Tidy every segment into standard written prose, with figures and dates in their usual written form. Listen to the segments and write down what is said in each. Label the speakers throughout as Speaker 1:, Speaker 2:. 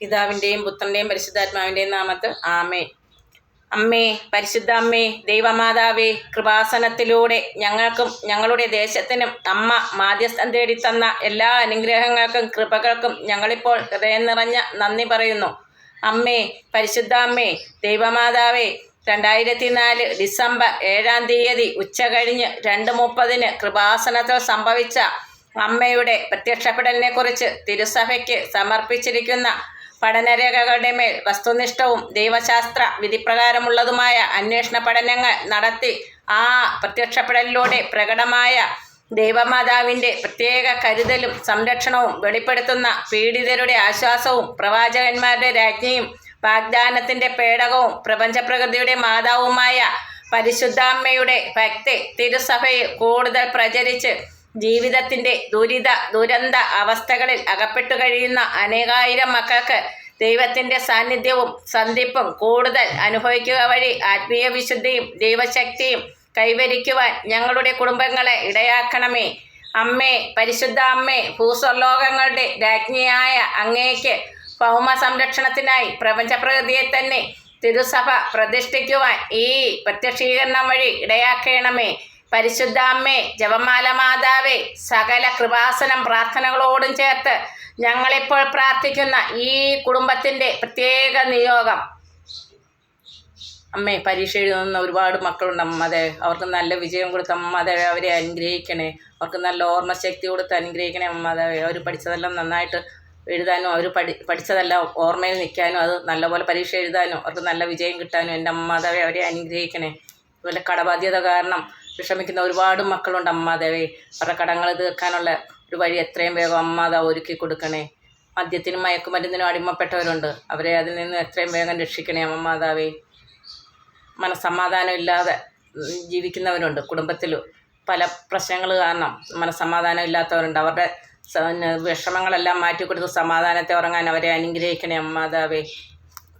Speaker 1: പിതാവിൻ്റെയും പുത്രൻ്റെയും പരിശുദ്ധാത്മാവിൻ്റെയും നാമത്തിൽ ആമേൻ. അമ്മേ, പരിശുദ്ധ അമ്മേ, ദൈവമാതാവേ, കൃപാസനത്തിലൂടെ ഞങ്ങൾക്കും ഞങ്ങളുടെ ദേശത്തിനും അമ്മ മാധ്യസ്ഥം തേടിത്തന്ന എല്ലാ അനുഗ്രഹങ്ങൾക്കും കൃപകൾക്കും ഞങ്ങളിപ്പോൾ ഹൃദയം നിറഞ്ഞ നന്ദി പറയുന്നു. അമ്മേ, പരിശുദ്ധ അമ്മേ, ദൈവമാതാവേ, 2004 ഡിസംബർ 7-ാം തീയതി ഉച്ചകഴിഞ്ഞ് 2:30 കൃപാസനത്തിൽ സംഭവിച്ച അമ്മയുടെ പ്രത്യക്ഷപ്പെടലിനെ കുറിച്ച് തിരുസഭയ്ക്ക് സമർപ്പിച്ചിരിക്കുന്ന പഠനരേഖകളുടെ മേൽ വസ്തുനിഷ്ഠവും ദൈവശാസ്ത്ര വിധിപ്രകാരമുള്ളതുമായ അന്വേഷണ പഠനങ്ങൾ നടത്തി ആ പ്രത്യക്ഷപ്പെടലിലൂടെ പ്രകടമായ ദൈവമാതാവിൻ്റെ പ്രത്യേക കരുതലും സംരക്ഷണവും വെളിപ്പെടുത്തുന്ന പീഡിതരുടെ ആശ്വാസവും പ്രവാചകന്മാരുടെ രാജ്ഞിയും വാഗ്ദാനത്തിൻ്റെ പേടകവും പ്രപഞ്ചപ്രകൃതിയുടെ മാതാവുമായ പരിശുദ്ധാമ്മയുടെ ഭക്തി തിരുസഭയിൽ കൂടുതൽ പ്രചരിച്ച് ജീവിതത്തിൻ്റെ ദുരന്ത അവസ്ഥകളിൽ അകപ്പെട്ടു കഴിയുന്ന അനേകായിരം മക്കൾക്ക് ദൈവത്തിൻ്റെ സാന്നിധ്യവും സന്ധിപ്പും കൂടുതൽ അനുഭവിക്കുക വഴി ആത്മീയ വിശുദ്ധിയും ദൈവശക്തിയും കൈവരിക്കുവാൻ ഞങ്ങളുടെ കുടുംബങ്ങളെ ഇടയാക്കണമേ. അമ്മേ, പരിശുദ്ധ അമ്മേ, ഭൂസ്വർലോകങ്ങളുടെ രാജ്ഞിയായ അങ്ങേക്ക് ഭൗമ സംരക്ഷണത്തിനായി പ്രപഞ്ചപ്രകൃതിയെ തന്നെ തിരുസഭ പ്രതിഷ്ഠിക്കുവാൻ ഈ പ്രത്യക്ഷീകരണം വഴി ഇടയാക്കണമേ. പരിശുദ്ധ അമ്മേ, ജപമാല മാതാവേ, സകല കൃപാസനം പ്രാർത്ഥനകളോടും ചേർത്ത് ഞങ്ങളിപ്പോൾ പ്രാർത്ഥിക്കുന്ന ഈ കുടുംബത്തിൻ്റെ പ്രത്യേക നിയോഗം. അമ്മേ, പരീക്ഷ എഴുതുന്ന ഒരുപാട് മക്കളുണ്ട് അമ്മതെ, അവർക്ക് നല്ല വിജയം കൊടുത്ത് അമ്മതെ അവരെ അനുഗ്രഹിക്കണേ. അവർക്ക് നല്ല ഓർമ്മശക്തി കൊടുത്ത് അനുഗ്രഹിക്കണേ അമ്മതെ. അവർ പഠിച്ചതെല്ലാം നന്നായിട്ട് എഴുതാനും അവർ പഠിച്ചതെല്ലാം ഓർമ്മയിൽ നിൽക്കാനും അത് നല്ലപോലെ പരീക്ഷ എഴുതാനും അവർക്ക് നല്ല വിജയം കിട്ടാനും എൻ്റെ അമ്മമാതാവെ അവരെ അനുഗ്രഹിക്കണേ. അതുപോലെ കടബാധ്യത കാരണം വിഷമിക്കുന്ന ഒരുപാട് മക്കളുണ്ട് അമ്മാദേവേ. അവരുടെ കടങ്ങൾ തീർക്കാനുള്ള ഒരു വഴി എത്രയും വേഗം അമ്മാതാവ് ഒരുക്കി കൊടുക്കണേ. മദ്യത്തിനും മയക്കുമരുന്നിനും അടിമപ്പെട്ടവരുണ്ട്, അവരെ അതിൽ നിന്ന് എത്രയും വേഗം രക്ഷിക്കണേ അമ്മാതാവേ. മനസ്സമാധാനം ഇല്ലാതെ ജീവിക്കുന്നവരുണ്ട്, കുടുംബത്തിൽ പല പ്രശ്നങ്ങൾ കാരണം മനസ്സമാധാനം ഇല്ലാത്തവരുണ്ട്. അവരുടെ വിഷമങ്ങളെല്ലാം മാറ്റിക്കൊടുത്ത് സമാധാനത്തെ ഉറങ്ങാൻ അവരെ അനുഗ്രഹിക്കണേ അമ്മാതാവേ.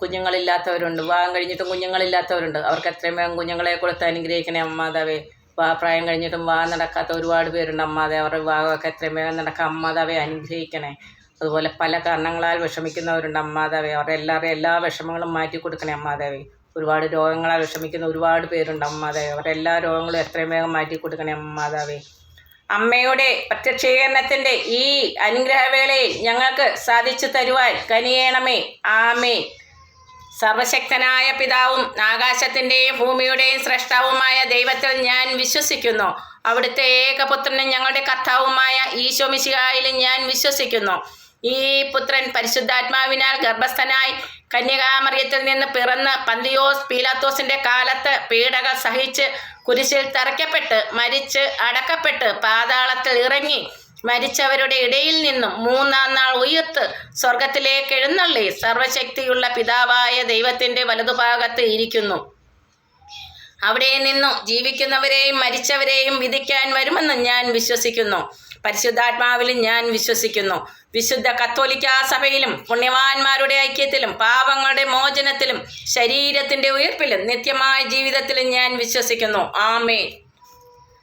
Speaker 1: കുഞ്ഞുങ്ങളില്ലാത്തവരുണ്ട്, വിവാഹം കഴിഞ്ഞിട്ടും കുഞ്ഞുങ്ങളില്ലാത്തവരുണ്ട്, അവർക്ക് എത്രയും വേഗം കുഞ്ഞുങ്ങളെ കൊടുത്ത് അനുഗ്രഹിക്കണേ അമ്മാതാവേ. പ്രായം കഴിഞ്ഞിട്ടും വിവാഹം നടക്കാത്ത ഒരുപാട് പേരുണ്ട് അമ്മാതെ, അവരുടെ വിവാഹമൊക്കെ എത്രയും വേഗം നടക്കാൻ അമ്മാതാവെ അനുഗ്രഹിക്കണേ. അതുപോലെ പല കാരണങ്ങളാൽ വിഷമിക്കുന്നവരുണ്ട് അമ്മാതാവെ, അവരുടെ എല്ലാ വിഷമങ്ങളും മാറ്റി കൊടുക്കണേ അമ്മാതാവെ. ഒരുപാട് രോഗങ്ങളാൽ വിഷമിക്കുന്ന ഒരുപാട് പേരുണ്ട് അമ്മാതാവെ, അവരുടെ എല്ലാ രോഗങ്ങളും എത്രയും വേഗം മാറ്റി കൊടുക്കണേ അമ്മാതാവെ. അമ്മയുടെ പ്രത്യക്ഷീകരണത്തിൻ്റെ ഈ അനുഗ്രഹവേളയിൽ ഞങ്ങൾക്ക് സാധിച്ചു തരുവാൻ കനിയേണമേ. ആമേൻ. സർവശക്തനായ പിതാവും ആകാശത്തിൻ്റെയും ഭൂമിയുടെയും സ്രഷ്ടാവുമായ ദൈവത്തിൽ ഞാൻ വിശ്വസിക്കുന്നു. അവിടുത്തെ ഏകപുത്രനും ഞങ്ങളുടെ കർത്താവുമായ ഈശോ മിശിഹായിലും ഞാൻ വിശ്വസിക്കുന്നു. ഈ പുത്രൻ പരിശുദ്ധാത്മാവിനാൽ ഗർഭസ്ഥനായി കന്യകാമറിയത്തിൽ നിന്ന് പിറന്ന് പന്തിയോസ് പീലാത്തോസിൻ്റെ കാലത്ത് പീഡകൾ സഹിച്ച് കുരിശിൽ തറയ്ക്കപ്പെട്ട് മരിച്ച് അടക്കപ്പെട്ട് പാതാളത്തിൽ ഇറങ്ങി മരിച്ചവരുടെ ഇടയിൽ നിന്നും 3-ാം നാൾ ഉയർത്ത് സ്വർഗത്തിലേക്ക് എഴുന്നള്ളി സർവശക്തിയുള്ള പിതാവായ ദൈവത്തിൻ്റെ വലതുഭാഗത്ത് ഇരിക്കുന്നു. അവിടെ നിന്നു ജീവിക്കുന്നവരെയും മരിച്ചവരെയും വിധിക്കാൻ വരുമെന്ന് ഞാൻ വിശ്വസിക്കുന്നു. പരിശുദ്ധാത്മാവിലും ഞാൻ വിശ്വസിക്കുന്നു. വിശുദ്ധ കത്തോലിക്കാ സഭയിലും പുണ്യവാന്മാരുടെ ഐക്യത്തിലും പാപങ്ങളുടെ മോചനത്തിലും ശരീരത്തിൻ്റെ ഉയർപ്പിലും നിത്യമായ ജീവിതത്തിലും ഞാൻ വിശ്വസിക്കുന്നു. ആമേൻ.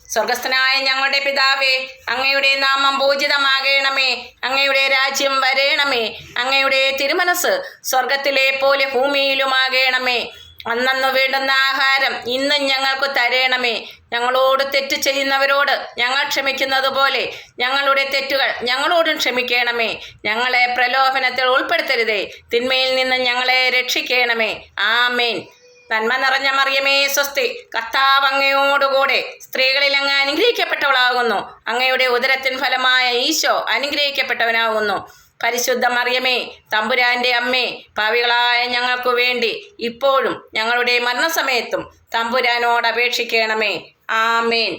Speaker 1: സ്വർഗസ്ഥനായ ഞങ്ങളുടെ പിതാവേ, അങ്ങയുടെ നാമം പൂജിതമാകണമേ. അങ്ങയുടെ രാജ്യം വരേണമേ. അങ്ങയുടെ തിരുമനസ് സ്വർഗത്തിലെ പോലെ ഭൂമിയിലുമാകണമേ. അന്നന്നു വേണ്ടുന്ന ആഹാരം ഇന്നും ഞങ്ങൾക്ക് തരേണമേ. ഞങ്ങളോട് തെറ്റ് ചെയ്യുന്നവരോട് ഞങ്ങൾ ക്ഷമിക്കുന്നത് പോലെ ഞങ്ങളുടെ തെറ്റുകൾ ഞങ്ങളോടും ക്ഷമിക്കണമേ. ഞങ്ങളെ പ്രലോഭനത്തിൽ ഉൾപ്പെടുത്തരുതേ, തിന്മയിൽ നിന്ന് ഞങ്ങളെ രക്ഷിക്കണമേ. ആമേൻ. നന്മ നിറഞ്ഞ മറിയമേ സ്വസ്തി, കർത്താവ് അങ്ങയോടുകൂടെ സ്ത്രീകളിൽ അങ്ങ് അനുഗ്രഹിക്കപ്പെട്ടവളാകുന്നു. അങ്ങയുടെ ഉദരത്തിൻ ഫലമായ ഈശോ അനുഗ്രഹിക്കപ്പെട്ടവനാകുന്നു. പരിശുദ്ധ മറിയമേ, തമ്പുരാൻ്റെ അമ്മേ, പാപികളായ ഞങ്ങൾക്ക് വേണ്ടി ഇപ്പോഴും ഞങ്ങളുടെ മരണസമയത്തും തമ്പുരാനോട് അപേക്ഷിക്കണമേ. ആമേൻ.